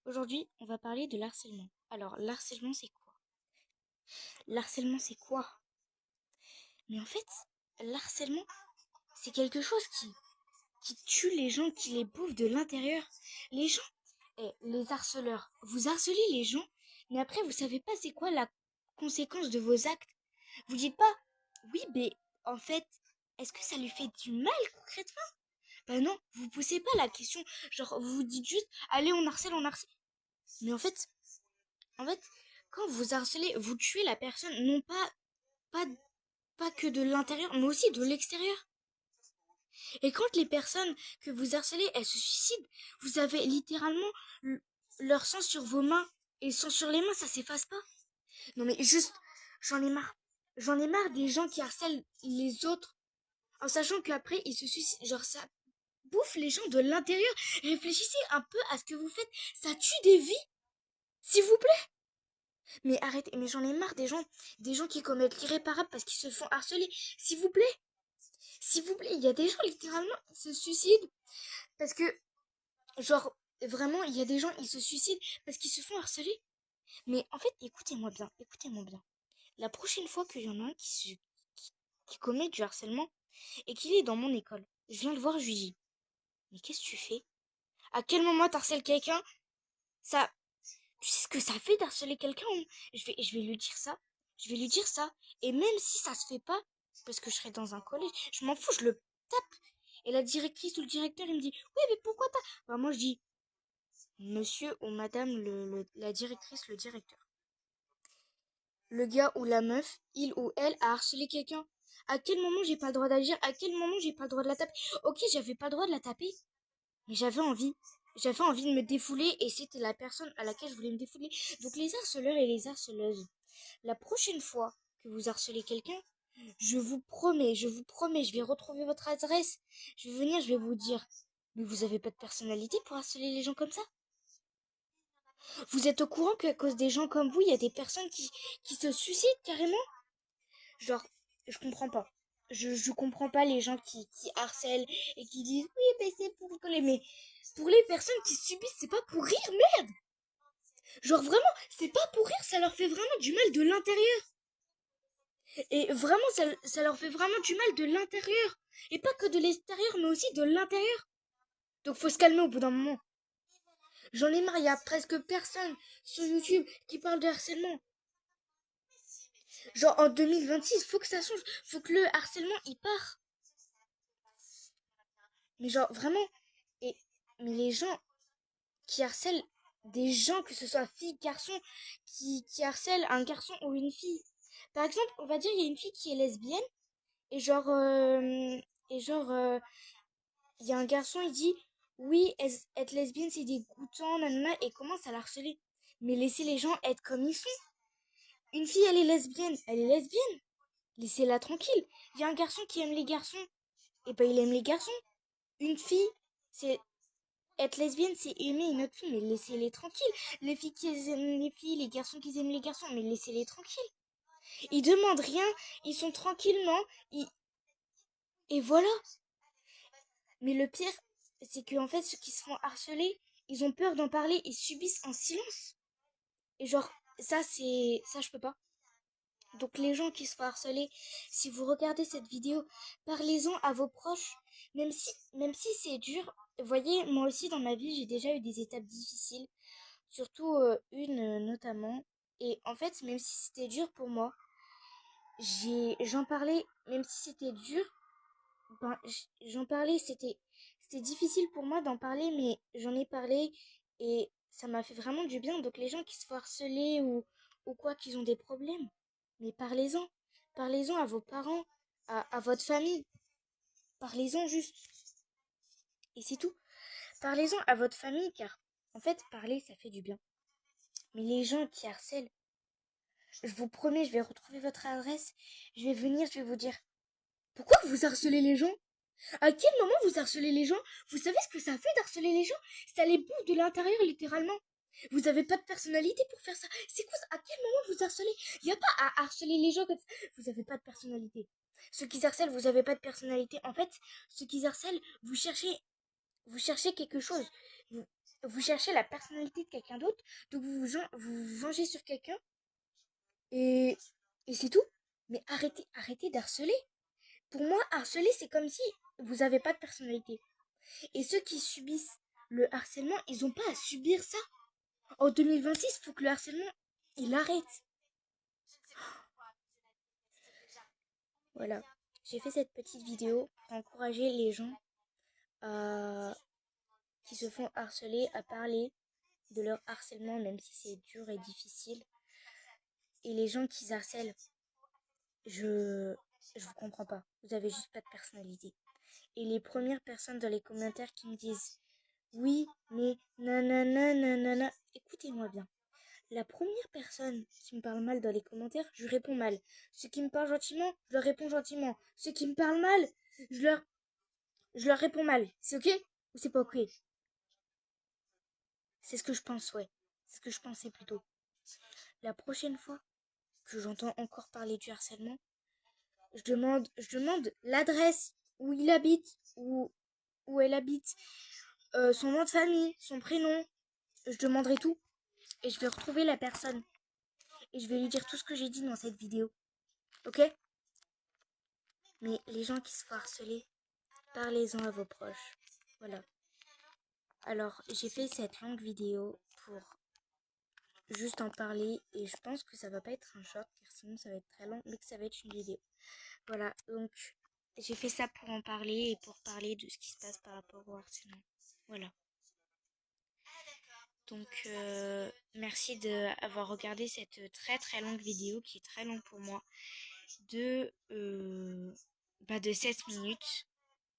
Aujourd'hui, on va parler de l'harcèlement. Alors, l'harcèlement, c'est quoi? L'harcèlement, c'est quoi? Mais en fait, l'harcèlement, c'est quelque chose qui tue les gens, qui les bouffe de l'intérieur. Les gens, les harceleurs, vous harcelez les gens, mais après, vous savez pas c'est quoi la conséquence de vos actes. Vous dites pas, oui, mais en fait, est-ce que ça lui fait du mal concrètement? Ben non, vous poussez pas la question. Genre, vous vous dites juste, allez, on harcèle, on harcèle. Mais en fait, quand vous harcelez, vous tuez la personne, non pas, pas que de l'intérieur, mais aussi de l'extérieur. Et quand les personnes que vous harcelez, elles se suicident, vous avez littéralement leur sang sur vos mains. Et le sang sur les mains, ça s'efface pas. Non mais juste, j'en ai marre. J'en ai marre des gens qui harcèlent les autres en sachant qu'après ils se suicident. Genre ça bouffe les gens de l'intérieur. Réfléchissez un peu à ce que vous faites. Ça tue des vies, s'il vous plaît. Mais arrêtez, mais j'en ai marre des gens qui commettent l'irréparable parce qu'ils se font harceler. S'il vous plaît, s'il vous plaît, il y a des gens littéralement qui se suicident parce que, genre, vraiment, il y a des gens ils se suicident parce qu'ils se font harceler. Mais en fait, écoutez-moi bien, écoutez-moi bien. La prochaine fois qu'il y en a un qui commet du harcèlement et qu'il est dans mon école, je viens le voir, je lui dis, mais qu'est-ce que tu fais? À quel moment t'harcèles quelqu'un? Ça, tu sais ce que ça fait d'harceler quelqu'un? Je vais lui dire ça. Je vais lui dire ça. Et même si ça se fait pas, parce que je serai dans un collège, je m'en fous, je le tape. Et la directrice ou le directeur, il me dit, oui, mais pourquoi t'as... Bah, moi, je dis, monsieur ou madame la directrice, le directeur. Le gars ou la meuf, il ou elle a harcelé quelqu'un. À quel moment j'ai pas le droit d'agir? À quel moment j'ai pas le droit de la taper? Ok, j'avais pas le droit de la taper, mais j'avais envie. J'avais envie de me défouler et c'était la personne à laquelle je voulais me défouler. Donc les harceleurs et les harceleuses, la prochaine fois que vous harcelez quelqu'un, je vous promets, je vais retrouver votre adresse. Je vais venir, je vais vous dire, mais vous avez pas de personnalité pour harceler les gens comme ça? Vous êtes au courant qu'à cause des gens comme vous, il y a des personnes qui se suicident carrément? Genre, je comprends pas. Je comprends pas les gens qui harcèlent et qui disent oui, mais c'est pour rigoler. Mais pour les personnes qui subissent, c'est pas pour rire, merde! Genre vraiment, c'est pas pour rire, ça leur fait vraiment du mal de l'intérieur. Et vraiment, ça leur fait vraiment du mal de l'intérieur. Et pas que de l'extérieur, mais aussi de l'intérieur. Donc faut se calmer au bout d'un moment. J'en ai marre, il y a presque personne sur YouTube qui parle de harcèlement. Genre en 2026, faut que ça change. Faut que le harcèlement, il part. Mais genre vraiment, et mais les gens qui harcèlent des gens, que ce soit filles, garçons, qui harcèlent un garçon ou une fille. Par exemple, on va dire il y a une fille qui est lesbienne et genre il y a un garçon, il dit oui, être lesbienne c'est dégoûtant, nanana, et commence à la harceler. Mais laissez les gens être comme ils sont. Une fille, elle est lesbienne. Laissez-la tranquille. Il y a un garçon qui aime les garçons, et ben il aime les garçons. Une fille, c'est être lesbienne, c'est aimer une autre fille, mais laissez-les tranquilles. Les filles qui aiment les filles, les garçons qui aiment les garçons, mais laissez-les tranquilles. Ils demandent rien, ils sont tranquillement, et voilà. Mais le pire, c'est que en fait, ceux qui se font harceler, ils ont peur d'en parler, ils subissent en silence. Et genre, ça, je peux pas. Donc les gens qui se font harceler, si vous regardez cette vidéo, parlez-en à vos proches, même si c'est dur. Vous voyez, moi aussi dans ma vie, j'ai déjà eu des étapes difficiles. Surtout une notamment. Et en fait, même si c'était dur pour moi, j'en parlais, même si c'était dur, ben, j'en parlais, c'était difficile pour moi d'en parler, mais j'en ai parlé et ça m'a fait vraiment du bien. Donc les gens qui se font harceler ou quoi, qu'ils ont des problèmes, mais parlez-en. Parlez-en à vos parents, à votre famille. Parlez-en juste. Et c'est tout. Parlez-en à votre famille, car en fait, parler, ça fait du bien. Mais les gens qui harcèlent, je vous promets, je vais retrouver votre adresse. Je vais venir, je vais vous dire. Pourquoi vous harcelez les gens? À quel moment vous harcelez les gens? Vous savez ce que ça fait d'harceler les gens? Ça les bouffe de l'intérieur, littéralement. Vous avez pas de personnalité pour faire ça. C'est quoi ça? À quel moment vous harcelez? Il n'y a pas à harceler les gens comme ça. Vous avez pas de personnalité. Ceux qui harcèlent, vous avez pas de personnalité. En fait, ceux qui harcèlent, vous cherchez quelque chose. vous cherchez la personnalité de quelqu'un d'autre, donc vous vengez sur quelqu'un, et, et c'est tout. Mais arrêtez d'harceler. Pour moi, harceler, c'est comme si vous n'avez pas de personnalité. Et ceux qui subissent le harcèlement, ils n'ont pas à subir ça. En 2026, il faut que le harcèlement, il arrête. Voilà. J'ai fait cette petite vidéo pour encourager les gens qui se font harceler à parler de leur harcèlement, même si c'est dur et difficile. Et les gens qui harcèlent, je vous comprends pas. Vous avez juste pas de personnalité. Et les premières personnes dans les commentaires qui me disent oui, mais nanana, nanana, écoutez-moi bien. La première personne qui me parle mal dans les commentaires, je lui réponds mal. Ceux qui me parlent gentiment, je leur réponds gentiment. Ceux qui me parlent mal, je leur réponds mal. C'est ok ou c'est pas ok? C'est ce que je pense, ouais. C'est ce que je pensais plutôt. La prochaine fois que j'entends encore parler du harcèlement, je demande l'adresse où il habite, où elle habite, son nom de famille, son prénom. Je demanderai tout et je vais retrouver la personne et je vais lui dire tout ce que j'ai dit dans cette vidéo. Ok? Mais les gens qui se font harceler, parlez-en à vos proches. Voilà. Alors, j'ai fait cette longue vidéo pour juste en parler et je pense que ça va pas être un short car sinon ça va être très long mais que ça va être une vidéo. Voilà, donc j'ai fait ça pour en parler et pour parler de ce qui se passe par rapport au harcèlement. Voilà. Donc merci d'avoir regardé cette très très longue vidéo qui est très longue pour moi de 7 minutes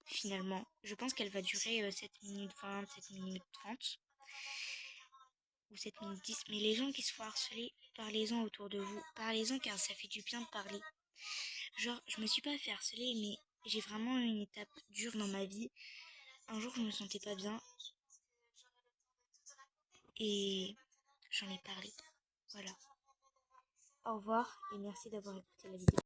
finalement. Je pense qu'elle va durer 7 minutes 20, 7 minutes 30 ou 7 minutes 10. Mais les gens qui se font harceler, parlez-en autour de vous. Parlez-en car ça fait du bien de parler. Genre, je me suis pas fait harceler, mais j'ai vraiment eu une étape dure dans ma vie. Un jour, je me sentais pas bien et j'en ai parlé. Voilà. Au revoir et merci d'avoir écouté la vidéo.